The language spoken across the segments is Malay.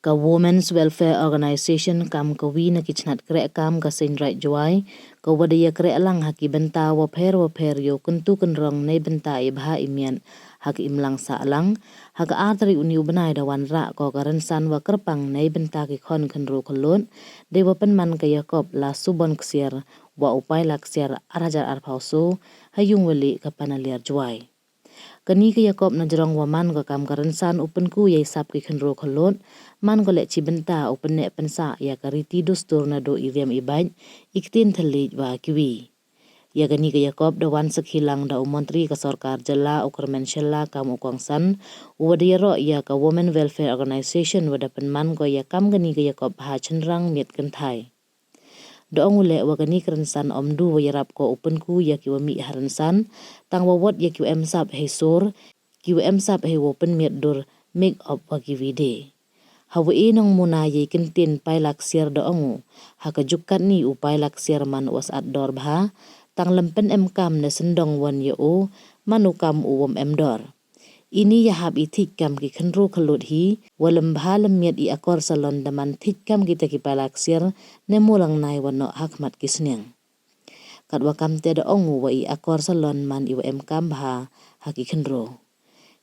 ka Women's Welfare Organization kam ka wi na kichnat kre kam ka sin right juai ka wadaya kre lang haki benta wa pher yo kuntu kunrong nei benta ibha imian hak imlang sa lang hak atri uniu benai da wan ra ko karan san wa kerpang nei benta ki khon khenro kholon de wa pen man ka Yakob la subon ksier wa upai la ksier arajar arphauso hayung weli ka panaliar juai kani ka Yakob na jarong wa man ka kam karan san upen ku yai sap ki khenro kholon man ko le chibenta upen ne pensa ya kariti dustur na do iriam ibain iktin thali wa kiwi ya gani ka Yakob da wan sakhilang da umontri ka sarkar jala ukarmen shella kam ukongsan wadiya ro ya ka Women Welfare Organization wada penman ko ya kam gani ka Yakob ha chenrang miet kenthai doong ule wa gani krensan omdu wa yarap ko upen ku ya ki wa mi haransan tang wa wot ya ki em sap he sor ki wa em sap he open miet dur make up wa kiwi de hawa inong muna ye kentin pai laksier doongu haka jukat ni upai laksier man was at dor bha tang lempen em kam na sendong wan ye o manukam uwom em dor ini ya hab ithik kam ki khenro khalot hi walem bha lemiat i akor salon daman thik kam kita ki pai laksier ne mulang nai wano hakmat kisneng katwa kam te doongu wa i akor salon man i wa em kam bha haki khenro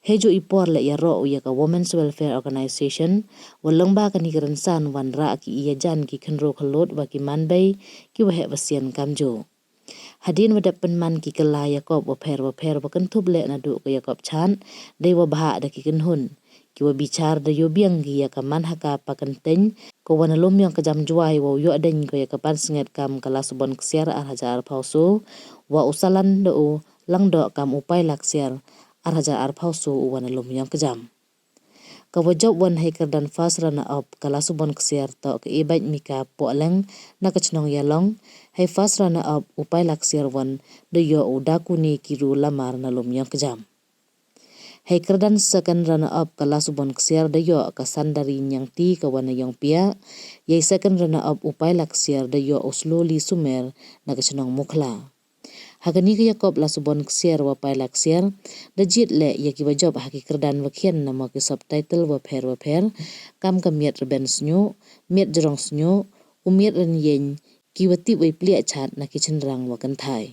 hejo ipor le ya ro ya ka Women's Welfare Organization walang ba kani kerensan wan ra ki iya jan ki khenro khalot wa ki manbai ki wa he wasian kamjo hadin wada penman ki kala Yakob wa pher wa kan thub le na du ka Yakob chan dei wa bha da ki kenhun ki wa bichar da yo biang gi ya ka man haka pakanteng ko wana lom yang ka jam juai wa yo adeng ko ya ka pan singet kam kala subon ksiar hajar phauso wa usalan do lang do kam upai laksiar hajar phauso wana lom yang ka jam ka wajab wan hai kerdan fas rana up kala subon ksiar to ka ibait mika poleng na kachnong yalong hai fas rana up upai laksiar wan de yo udakuni kiru lamar na lom yang kejam hai kerdan second rana up kala subon ksiar de yo ka sandari nyang ti ka wana yang pia yai second rana up upai laksiar de yo usloli sumer na kachnong mukhla hagani ka Yakob la subon ksier wa pai laksier da jit le ya ki wajab haki kerdan wa khian na ma ki subtitle wa pher kam ka miet reben snyo miet jrong snyo umiet ren yen ki wati wai plia chat na ki chenrang wa kan thai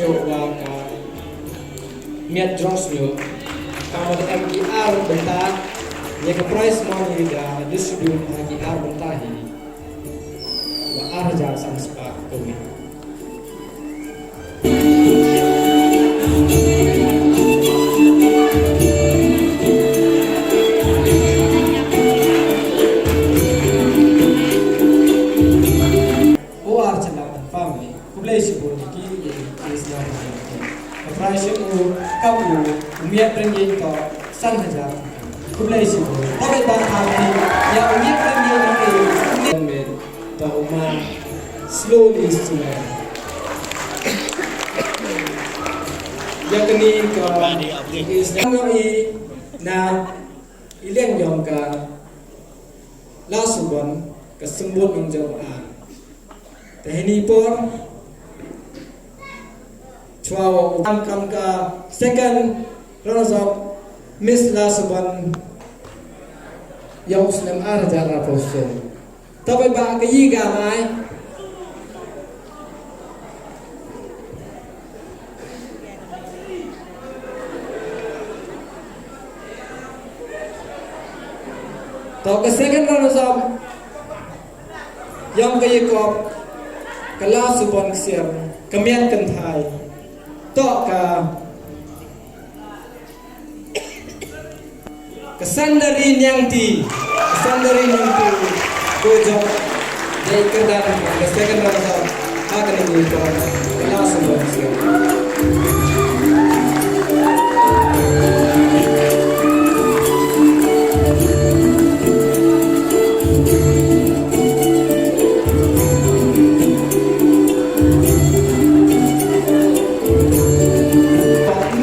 nyo wa ka miat Jones nyo kama da MPR benta ya ka price money da distribute MPR benta hi wa arja sang spa kami umiat rengi ko san hajar kulai sibo tapi bahkan ya umiat rengi rengi to uma slowly sungai ya kini ko isnano na ileng yong ka lasubon kesembut ng jawaan tehni por chua kam ka second runners up Miss Lasubon yang senam arja raposo tapi ba kayi gamai tau ke second runners up yang kayi kop ke Lasubon siam kemian kentai tok ka kesandarin yang ti gojo dari kedan kesekan rasa akan itu langsung berhasil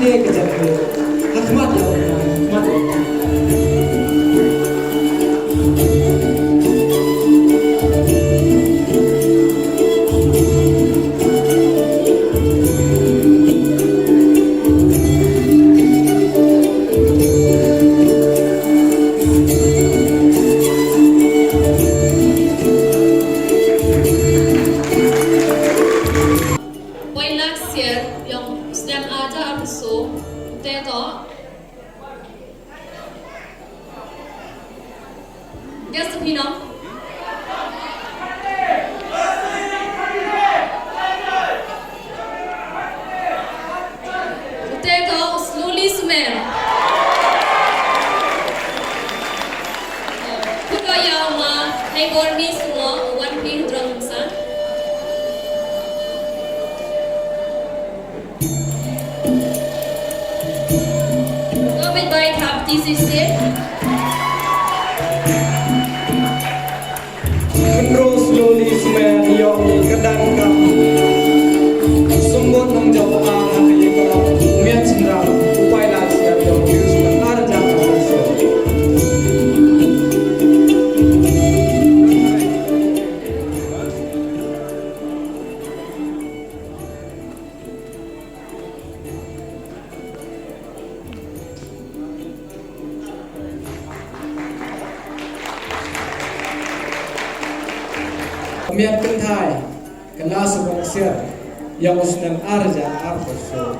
ini kejadian hikmat ya Yes, Pino. Potato slowly smell. Put your yama, hang on me small, one pin drum son. Go with by top TCC. Slowly smell yang kedang kam sungguh nang jauh ang kaya ko miat sendang upay lang siya yang use arja kaso miat kentai kelas bangsa yang usnang arja arposo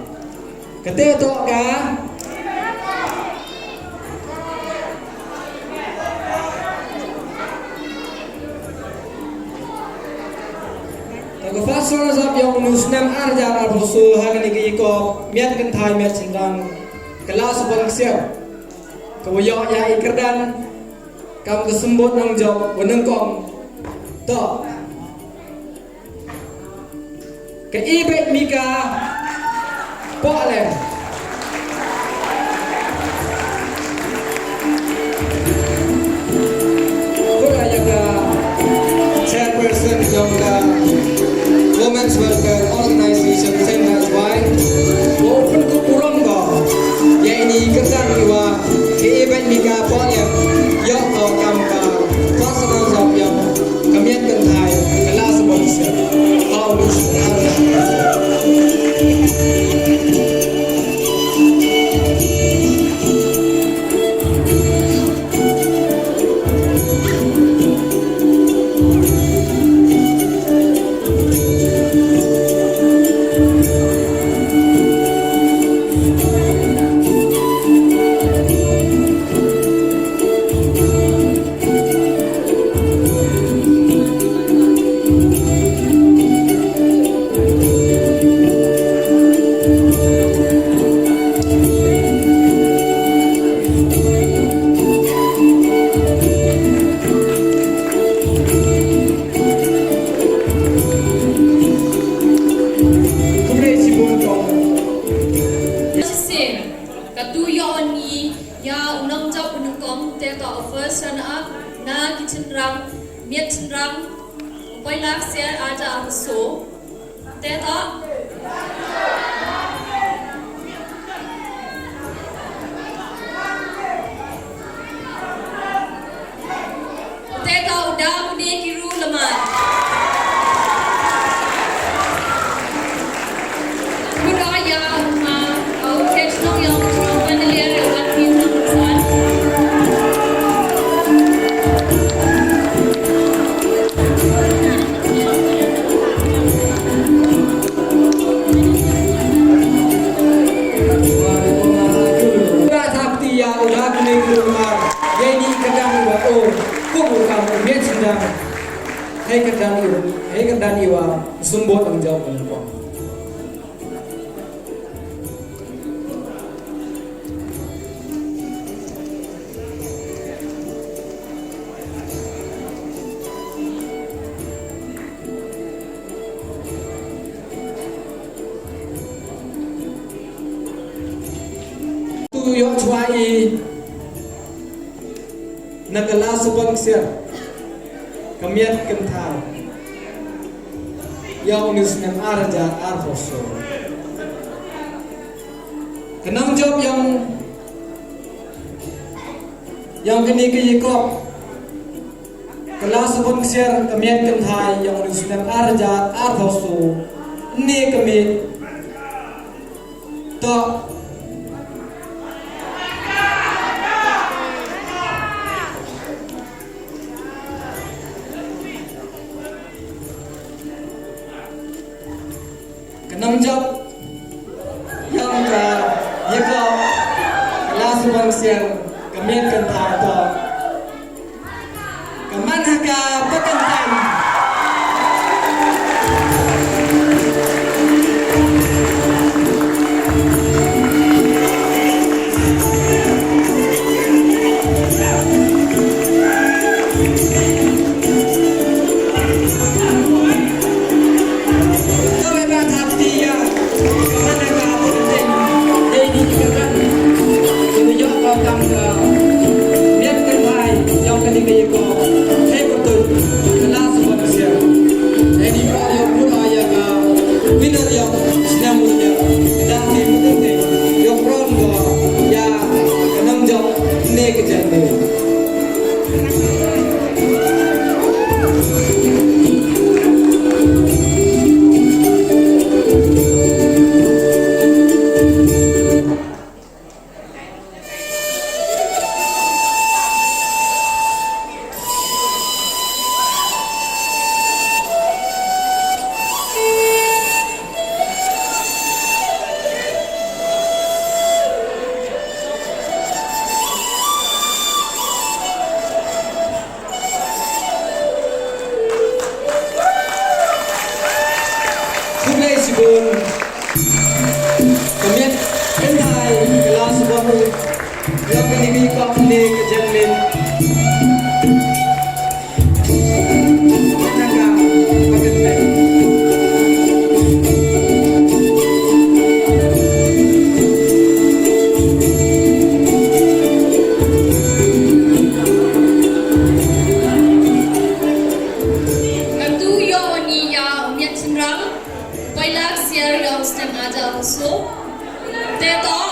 kete to ka tago fasona sab yang usnang arja arposo hagani ki ko miat kentai miat sindang kelas bangsa kawayo ya ikerdan kam kesembut nang job wenengkong to ke ibet mika polem kura yaga chairperson yang ka Women's Welfare Organization Sendai Wai walaupun ku kurang go ya ini ketan iwa ke ibet mika polem yok to kam ka personal job yang kamian kentai kelas bangsa how is Katu yawan ni ya unang jauh penungkong teto first run up na kitchen ram miet ram upai lak share aja so teto teto udah mudi kiru lemat budaya occasional yang familiar dengan film Hei kedang iwa sumbot ang jawab penungkong. Tuyok cuai nagala subang sir kamiat kental yang unis ng arja arfoso kenang job yang kini kiyikop kala subang sir kamiat kental yang unis ng arja arfoso ni kami to Namjab yang ka yeko kelas bangsian kemen kentar to keman haka pekentan Kemudian pentai kelas baru yang ini kau ni kejemin. Menjaga pakai Katu yo ni ya miet senrang Pailak siar yang stem aja so teto